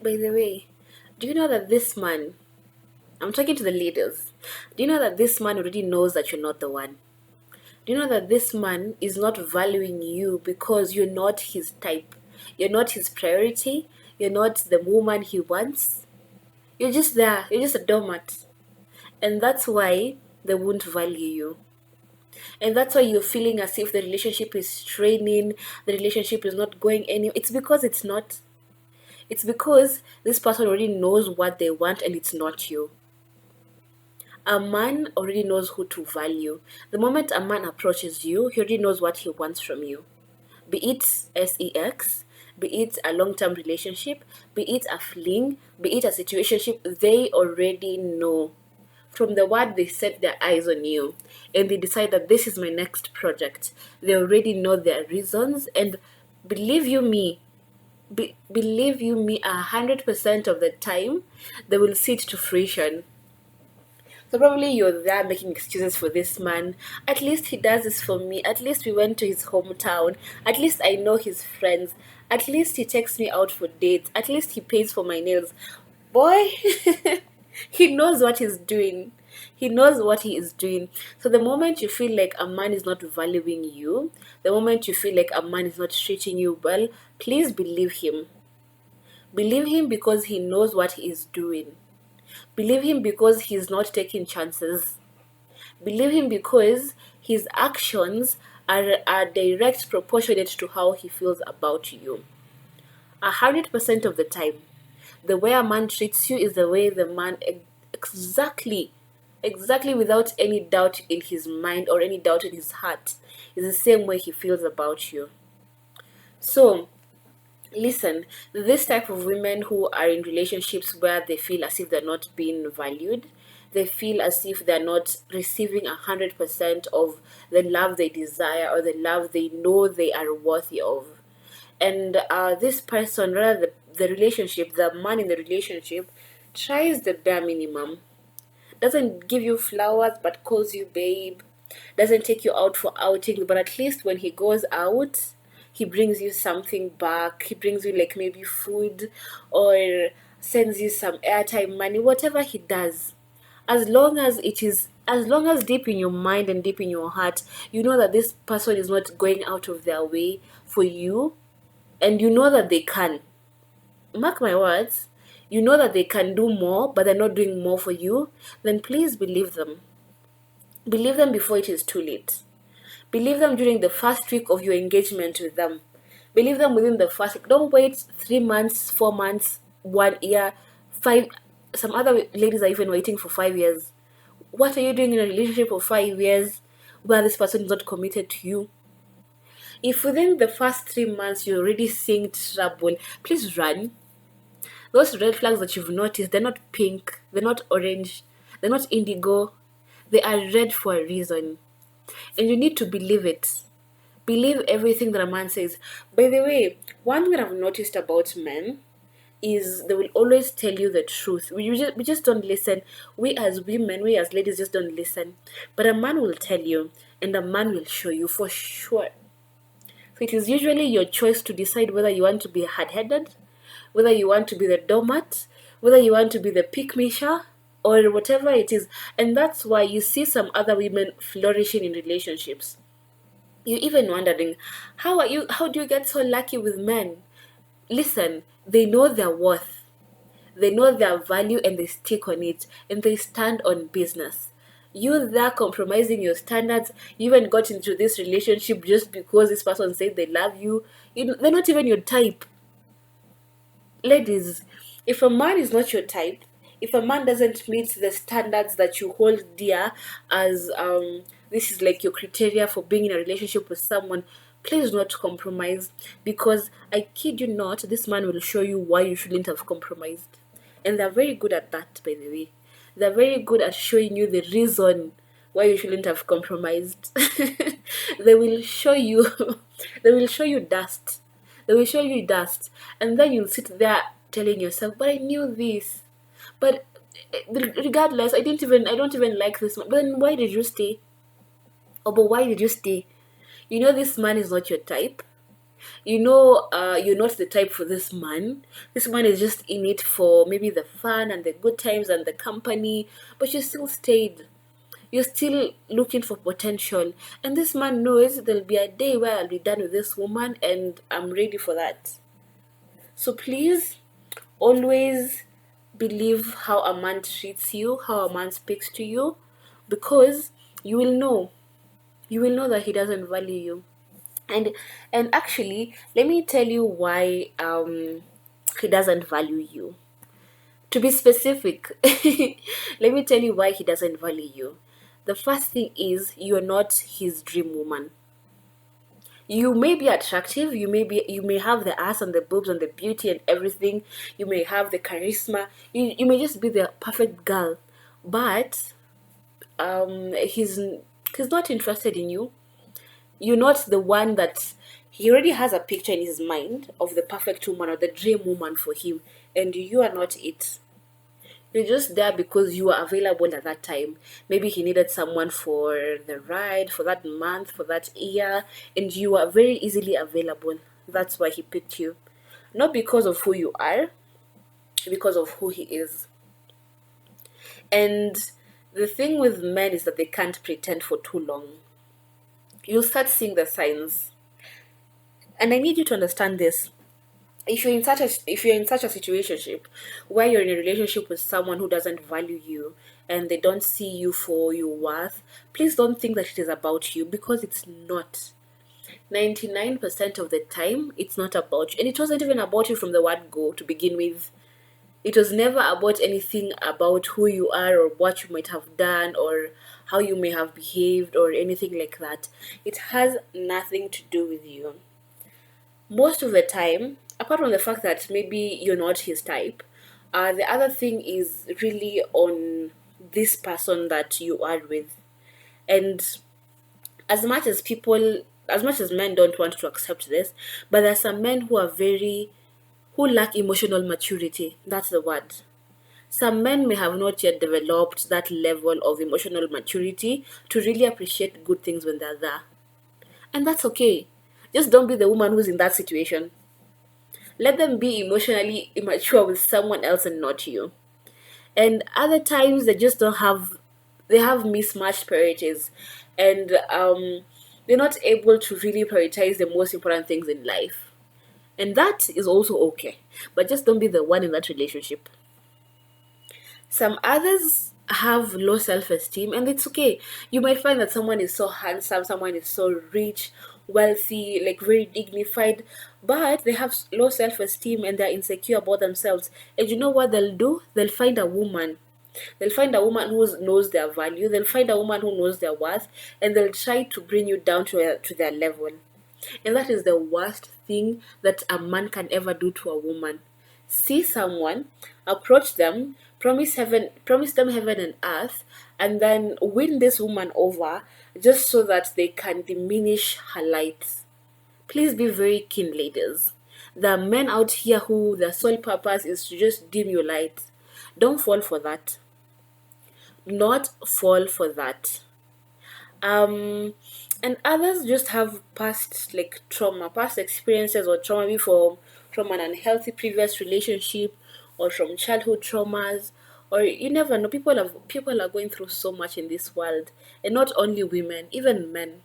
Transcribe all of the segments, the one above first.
By the way, do you know that this man, I'm talking to the leaders, do you know that this man already knows that you're not the one? Do you know that this man is not valuing you because you're not his type? You're not his priority. You're not the woman he wants. You're just there. You're just a doormat. And that's why they won't value you. And that's why you're feeling as if the relationship is straining, the relationship is not going anywhere. It's because it's not. It's because this person already knows what they want and it's not you. A man already knows who to value. The moment a man approaches you, he already knows what he wants from you. Be it sex, be it a long-term relationship, be it a fling, be it a situationship, they already know. From the word they set their eyes on you and they decide that this is my next project. They already know their reasons, and believe you me, believe you me, 100% of the time they will see it to fruition. So probably you're there making excuses for this man. At least he does this for me. At least we went to his hometown. At least I know his friends. At least he takes me out for dates. At least he pays for my nails. Boy, he knows what he's doing. He knows what he is doing. So the moment you feel like a man is not valuing you, the moment you feel like a man is not treating you well, please believe him. Believe him because he knows what he is doing. Believe him because he's not taking chances. Believe him because his actions are direct proportionate to how he feels about you. 100% of the time, the way a man treats you is the way the man exactly without any doubt in his mind or any doubt in his heart is the same way he feels about you. So listen, this type of women who are in relationships where they feel as if they're not being valued, they feel as if they're not receiving 100% of the love they desire or the love they know they are worthy of. And this person, rather the relationship, the man in the relationship, tries the bare minimum. Doesn't give you flowers but calls you babe. Doesn't take you out for outing, but at least when he goes out, he brings you something back. He brings you like maybe food or sends you some airtime money, whatever he does. As long as deep in your mind and deep in your heart, you know that this person is not going out of their way for you, and you know that they can. Mark my words, you know that they can do more, but they're not doing more for you, then please believe them. Believe them before it is too late. Believe them during the first week of your engagement with them. Believe them within the first week. Don't wait 3 months, 4 months, 1 year, five. Some other ladies are even waiting for 5 years. What are you doing in a relationship for 5 years where this person is not committed to you? If within the first 3 months you're already seeing trouble, please run. Those red flags that you've noticed, they're not pink, they're not orange, they're not indigo. They are red for a reason. And you need to believe it. Believe everything that a man says. By the way, one thing that I've noticed about men is they will always tell you the truth. We just don't listen. We as women, we as ladies just don't listen. But a man will tell you, and a man will show you for sure. So it is usually your choice to decide whether you want to be hard-headed, whether you want to be the doormat, whether you want to be the pick-me-sha, or whatever it is. And that's why you see some other women flourishing in relationships. You're even wondering, how do you get so lucky with men? Listen, they know their worth. They know their value and they stick on it and they stand on business. You there compromising your standards, you even got into this relationship just because this person said they love you. They're not even your type. Ladies, if a man is not your type, if a man doesn't meet the standards that you hold dear as this is like your criteria for being in a relationship with someone, please do not compromise, because I kid you not, this man will show you why you shouldn't have compromised. And they're very good at that, by the way. They're very good at showing you the reason why you shouldn't have compromised. They will show you they will show you dust. They will show you dust. And then you'll sit there telling yourself, but I knew this. But regardless, I don't even like this man. But then why did you stay? Oh, but why did you stay? You know this man is not your type. you're not the type for this man. This man is just in it for maybe the fun and the good times and the company, but you still stayed. You're still looking for potential, and this man knows there'll be a day where I'll be done with this woman, and I'm ready for that. So please, always believe how a man treats you, how a man speaks to you, because you will know. You will know that he doesn't value you. And actually, let me tell you why he doesn't value you. To be specific, let me tell you why he doesn't value you. The first thing is you're not his dream woman. You may be attractive, you may have the ass and the boobs and the beauty and everything, you may have the charisma, you may just be the perfect girl, but he's not interested in you. You're not the one that he already has a picture in his mind of the perfect woman or the dream woman for him, and you are not it. You're just there because you are available at that time. Maybe he needed someone for the ride, for that month, for that year, and you are very easily available. That's why he picked you. Not because of who you are, because of who he is. And the thing with men is that they can't pretend for too long. You'll start seeing the signs. And I need you to understand this. If you're in such a situationship where you're in a relationship with someone who doesn't value you and they don't see you for your worth, please don't think that it is about you, because it's not. 99% of the time it's not about you, and it wasn't even about you from the word go to begin with. It was never about anything about who you are or what you might have done or how you may have behaved or anything like that. It has nothing to do with you. Most of the time, apart from the fact that maybe you're not his type, the other thing is really on this person that you are with. And as much as as much as men don't want to accept this, but there are some men who lack emotional maturity. That's the word. Some men may have not yet developed that level of emotional maturity to really appreciate good things when they're there. And that's okay. Just don't be the woman who's in that situation. Let them be emotionally immature with someone else and not you. And other times they have mismatched priorities, and they're not able to really prioritize the most important things in life. And that is also okay. But just don't be the one in that relationship. Some others have low self esteem, and it's okay. You might find that someone is so handsome, someone is so rich, wealthy, like very dignified, but they have low self esteem and they're insecure about themselves. And you know what they'll do? They'll find a woman. They'll find a woman who knows their value, they'll find a woman who knows their worth, and they'll try to bring you down to their level. And that is the worst thing that a man can ever do to a woman. See someone, approach them, promise them heaven and earth, and then win this woman over just so that they can diminish her lights. Please be very keen, ladies. There are men out here who their sole purpose is to just dim your light. Don't fall for that. Do not fall for that. um and others just have past experiences or trauma, maybe from an unhealthy previous relationship or from childhood traumas, or you never know. People are going through so much in this world, and not only women, even men.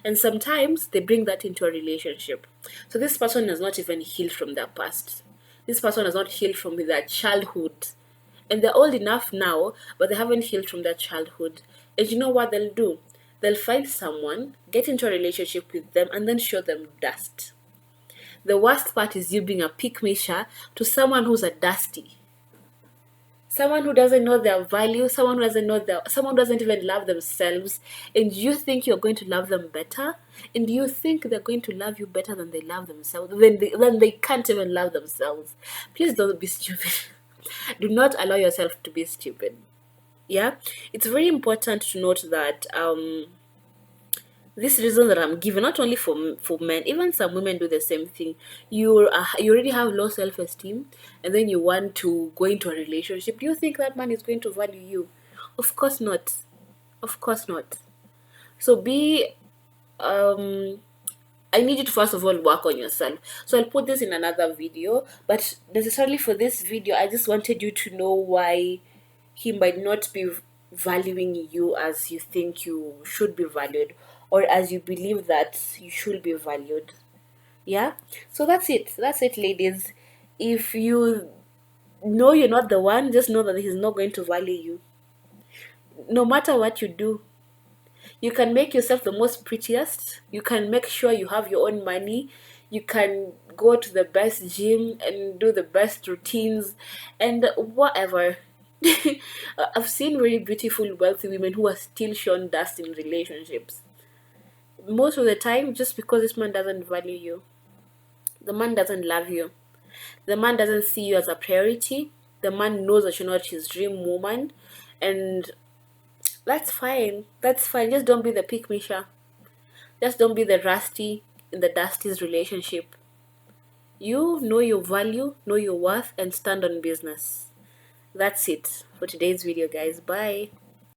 And sometimes they bring that into a relationship. So this person has not even healed from their past. This person has not healed from their childhood. And they're old enough now, but they haven't healed from their childhood. And you know what they'll do? They'll find someone, get into a relationship with them, and then show them dust. The worst part is you being a pick me to someone who's a dusty. Someone who doesn't know their value, someone who doesn't even love themselves, and you think you're going to love them better, and you think they're going to love you better than they love themselves, when they can't even love themselves. Please don't be stupid. Do not allow yourself to be stupid. Yeah, it's very important to note that this reason that I'm giving, not only for men, even some women do the same thing. You already have low self esteem, and then you want to go into a relationship. Do you think that man is going to value you? Of course not. Of course not. So be um I need you to first of all work on yourself. So I'll put this in another video, but necessarily for this video, I just wanted you to know why he might not be valuing you as you think you should be valued, or as you believe that you should be valued. Yeah? So that's it. That's it, ladies. If you know you're not the one, just know that he's not going to value you. No matter what you do, you can make yourself the most prettiest. You can make sure you have your own money. You can go to the best gym and do the best routines and whatever. I've seen really beautiful, wealthy women who are still shown dust in relationships. Most of the time, just because this man doesn't value you, the man doesn't love you, the man doesn't see you as a priority, the man knows that you're not his dream woman, and that's fine. That's fine. Just don't be the pick Misha. Just don't be the rusty in the dusty's relationship. You know your value, know your worth, and stand on business. That's it for today's video, guys. Bye.